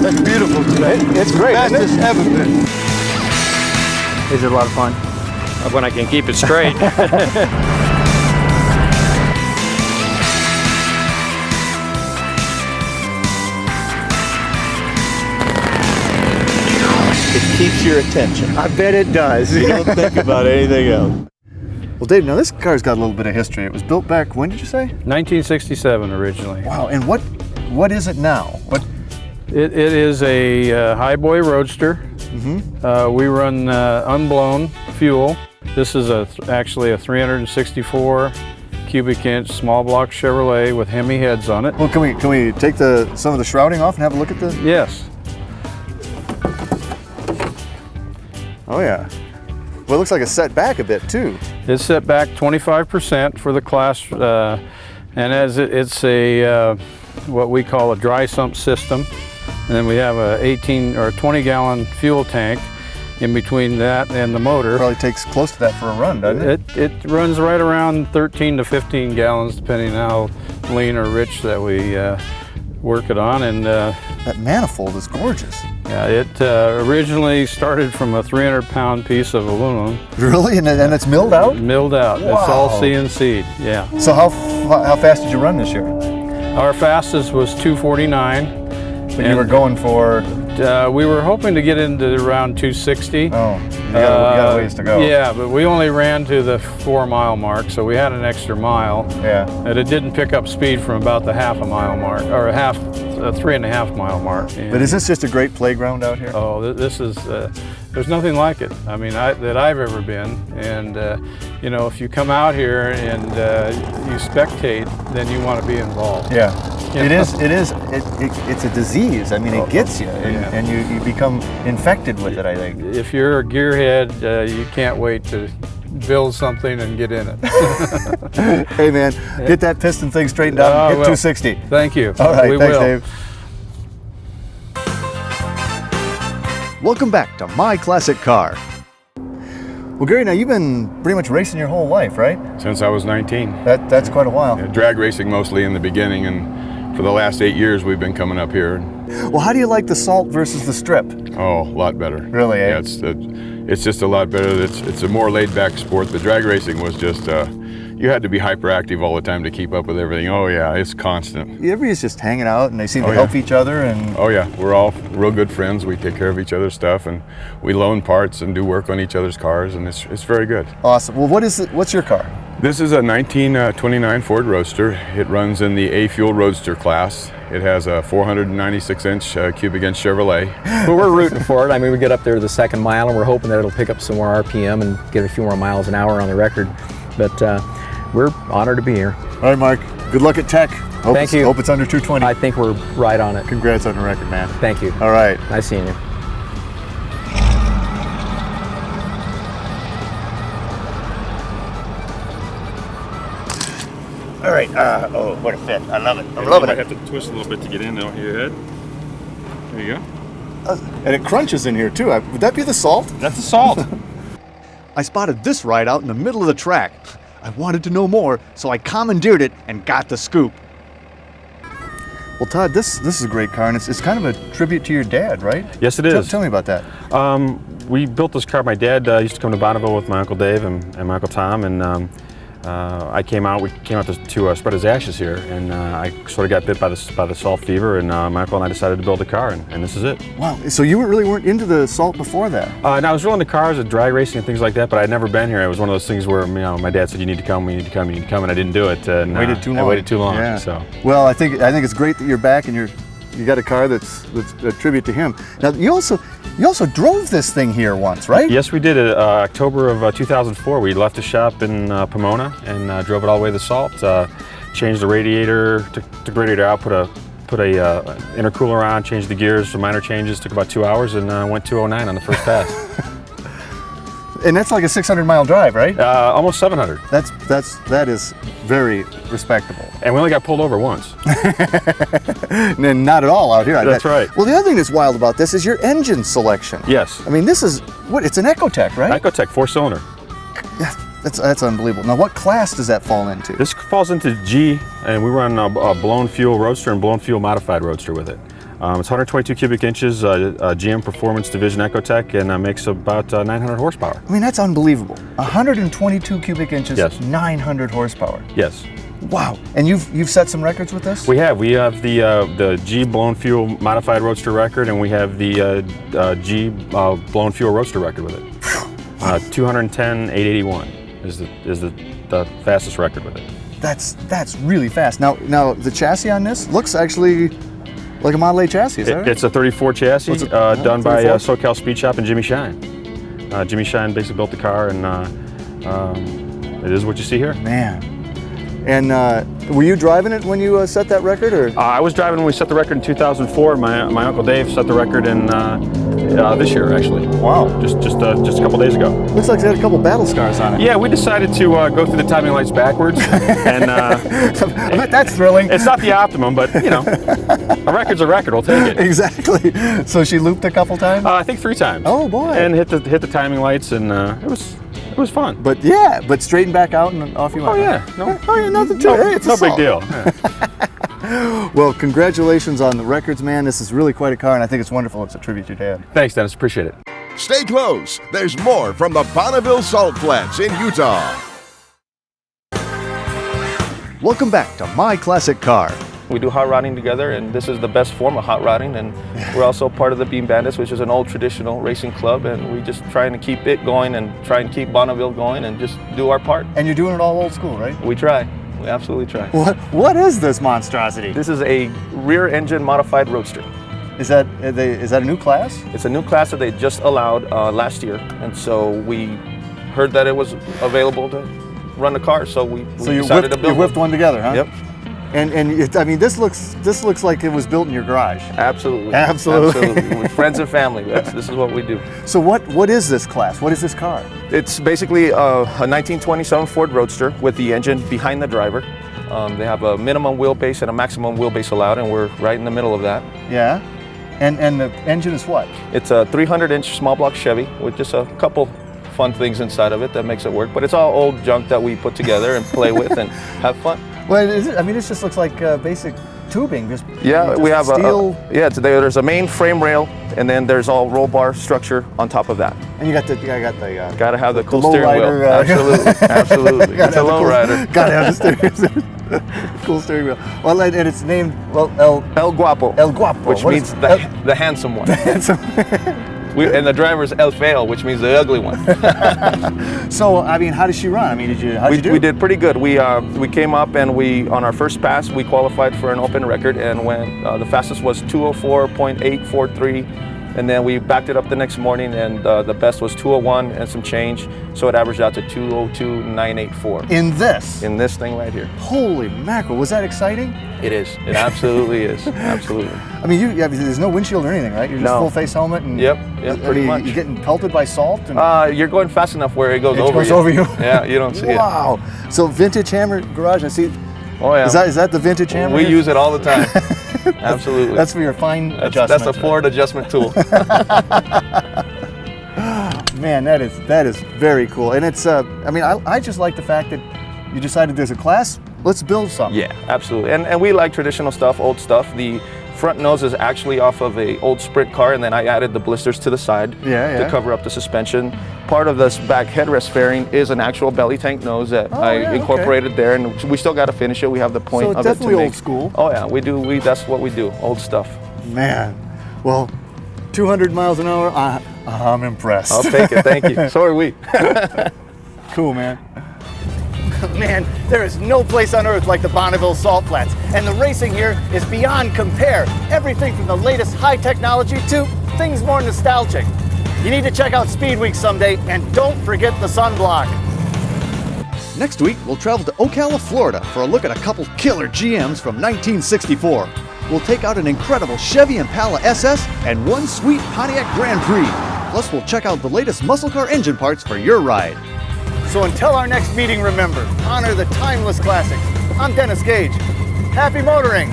That's beautiful today. It's great. Fastest ever been. Is it a lot of fun? When I can keep it straight. It keeps your attention. I bet it does. You don't think about anything else. Well, Dave, now this car's got a little bit of history. It was built back, when did you say? 1967 originally. Wow, and what is it now? It is a highboy roadster. We run unblown fuel. This is actually a 364 cubic inch small block Chevrolet with Hemi heads on it. Well, can we take some of the shrouding off and have a look at the? Yes. Oh yeah. Well, it looks like it's set back a bit too. It's set back 25% for the class, and as it's a what we call a dry sump system, and then we have a 18 or 20 gallon fuel tank in between that and the motor. Probably takes close to that for a run, doesn't it? It runs right around 13 to 15 gallons, depending on how lean or rich that we work it on. And that manifold is gorgeous. yeah, it originally started from a 300-pound piece of aluminum. Really? And it's milled out? Milled out. Wow. It's all CNC'd, yeah. So how fast did you run this year? Our fastest was 249. But you were going for? We were hoping to get into around 260. Oh, you got a ways to go. Yeah, but we only ran to the 4 mile mark, so we had an extra mile. Yeah. And it didn't pick up speed from about the half a mile mark, or a 3.5 mile mark. And but is this just a great playground out here? oh, this is, there's nothing like it. I mean, that I've ever been. And, you know, if you come out here and you spectate, then you want to be involved. Yeah. Yeah. It's a disease. I mean, it gets you, and you become infected with it, I think. If you're a gearhead, you can't wait to build something and get in it. Hey man, get that piston thing straightened out and hit 260. Thank you. All right, we thanks will. Dave. Welcome back to My Classic Car. Well, Gary, now you've been pretty much racing your whole life, right? Since I was 19. That's quite a while. Yeah, drag racing mostly in the beginning, and for the last 8 years we've been coming up here. Well, how do you like the salt versus the strip? Oh, a lot better. Really, eh? Yeah, it's just a lot better. It's a more laid-back sport. The drag racing was just, you had to be hyperactive all the time to keep up with everything. Oh yeah, it's constant. Everybody's just hanging out and they seem to help each other. And oh yeah, we're all real good friends. We take care of each other's stuff and we loan parts and do work on each other's cars, and it's very good. Awesome. Well, what's your car? This is a 1929 Ford Roadster. It runs in the A-Fuel Roadster class. It has a 496-inch cubic inch Chevrolet. But we're rooting for it. I mean, we get up there to the second mile and we're hoping that it'll pick up some more RPM and get a few more miles an hour on the record. But we're honored to be here. All right, Mark. Good luck at Tech. Thank you. Hope it's under 220. I think we're right on it. Congrats on the record, man. Thank you. All right. Nice seeing you. All right. Oh, what a fit. I love it. I'm loving it. have to twist a little bit to get in on your head. There you go. And it crunches in here, too. Would that be the salt? That's the salt. I spotted this ride out in the middle of the track. I wanted to know more, so I commandeered it and got the scoop. Well, Todd, this is a great car, and it's kind of a tribute to your dad, right? Yes, it is. Tell me about that. We built this car. My dad used to come to Bonneville with my Uncle Dave and my Uncle Tom, and we came out to spread his ashes here, and I sort of got bit by the salt fever, and my uncle and I decided to build a car, and this is it. Wow, so you really weren't into the salt before that? And I was really into cars and drag racing and things like that, but I'd never been here. It was one of those things where my dad said, you need to come, and I didn't do it. And, waited too long. I waited too long. Yeah. So. Well, I think it's great that you're back and you got a car that's a tribute to him. Now you also drove this thing here once, right? Yes, we did. October of 2004, we left the shop in Pomona and drove it all the way to the Salt. Changed the radiator, took the radiator out, put a intercooler on, changed the gears, some minor changes. Took about 2 hours, and went 209 on the first pass. And that's like a 600-mile drive, right? Almost 700. That is very respectable. And we only got pulled over once. And not at all out here. I That's bet. right. Well, the other thing that's wild about this is your engine selection. Yes. I mean, this is what? It's an Ecotec, right? Ecotec 4-cylinder. Yeah, that's unbelievable. Now, what class does that fall into? This falls into G, and we run a blown fuel roadster and blown fuel modified roadster with it. It's 122 cubic inches, GM Performance Division Ecotec, and makes about 900 horsepower. I mean, that's unbelievable. 122 cubic inches, Yes. 900 horsepower. Yes. Wow. And you've set some records with this? We have the G blown fuel modified roadster record, and we have the G blown fuel roadster record with it. 210,881 is the fastest record with it. That's really fast. Now the chassis on this looks actually like a Model A chassis, is that right? It's a 34 chassis What's it- done by 34? SoCal Speed Shop and Jimmy Shine. Jimmy Shine basically built the car, and it is what you see here. Man. And were you driving it when you set that record, or? I was driving when we set the record in 2004. My Uncle Dave set the record in this year, actually. Wow. Just a couple days ago. Looks like it had a couple battle scars on it. Yeah, we decided to go through the timing lights backwards, and I bet that's thrilling. it's not the optimum, but you know, a record's a record. We'll take it. Exactly. So she looped a couple times? I think 3 times. Oh, boy. And hit the timing lights, and it was fun. But straighten back out and off you went. Oh yeah, Nothing to it. Hey, it's no a big Salt. deal. Yeah. Well, congratulations on the records, man. This is really quite a car, and I think it's wonderful. It's a tribute to your dad. Thanks, Dennis. Appreciate it. Stay close. There's more from the Bonneville Salt Flats in Utah. Welcome back to My Classic Car. We do hot rodding together, and this is the best form of hot rodding. And we're also part of the Bean Bandits, which is an old traditional racing club, and we just trying to keep it going and try and keep Bonneville going and just do our part. And you're doing it all old school, right? We try. We absolutely try. What is this monstrosity? This is a rear engine modified roadster. Is that a new class? It's a new class that they just allowed last year, and so we heard that it was available to run the car, so we decided to build you whipped one together, huh? Yep. I mean, this looks like it was built in your garage. Absolutely. Absolutely. With friends and family. This is what we do. So what is this class? What is this car? It's basically a 1927 Ford Roadster with the engine behind the driver. They have a minimum wheelbase and a maximum wheelbase allowed, and we're right in the middle of that. Yeah. And the engine is what? It's a 300-inch small block Chevy with just a couple fun things inside of it that makes it work. But it's all old junk that we put together and play with and have fun. Well, this just looks like basic tubing. We have steel. there's a main frame rail, and then there's all roll bar structure on top of that. And you got the Gotta have the cool low steering rider, wheel. Absolutely. It's a low rider. Gotta have the steering. Cool steering wheel. Well, and it's named El Guapo. El Guapo, which what means is- the handsome one. And the driver's El Feo, which means the ugly one. So, I mean, how does she run? I mean, how'd you do? We did pretty good. We came up and on our first pass, we qualified for an open record, and when the fastest was 204.843, and then we backed it up the next morning, and the best was 201 and some change, so it averaged out to 202.984. In this? In this thing right here. Holy mackerel, was that exciting? It is. It absolutely is. Absolutely. I mean, there's no windshield or anything, right? You're just No. full face helmet and Yep, pretty much. You're getting pelted by salt? And You're going fast enough where it goes over goes you. over you? Yeah, you don't see it. Wow. So vintage hammer garage, I see. Oh yeah. Is that the vintage hammer? We use it all the time. Absolutely. That's for your fine adjustment. That's a Ford adjustment tool. Man, that is very cool. And it's I mean, I just like the fact that you decided there's a class, let's build something. Yeah, absolutely. And we like traditional stuff, old stuff. The front nose is actually off of a old Sprint car, and then I added the blisters to the side to cover up the suspension. Part of this back headrest fairing is an actual belly tank nose that I incorporated there, and we still got to finish it. We have the point So of it to definitely make. old school. Oh yeah, we do. That's what we do. Old stuff. Man, well, 200 miles an hour, I'm impressed. I'll take it. Thank you. So are we. Cool, man. Man, there is no place on earth like the Bonneville Salt Flats, and the racing here is beyond compare. Everything from the latest high technology to things more nostalgic. You need to check out Speed Week someday, and don't forget the sunblock. Next week, we'll travel to Ocala, Florida for a look at a couple killer GMs from 1964. We'll take out an incredible Chevy Impala SS and one sweet Pontiac Grand Prix. Plus, we'll check out the latest muscle car engine parts for your ride. So until our next meeting, remember, honor the timeless classics. I'm Dennis Gage. Happy motoring!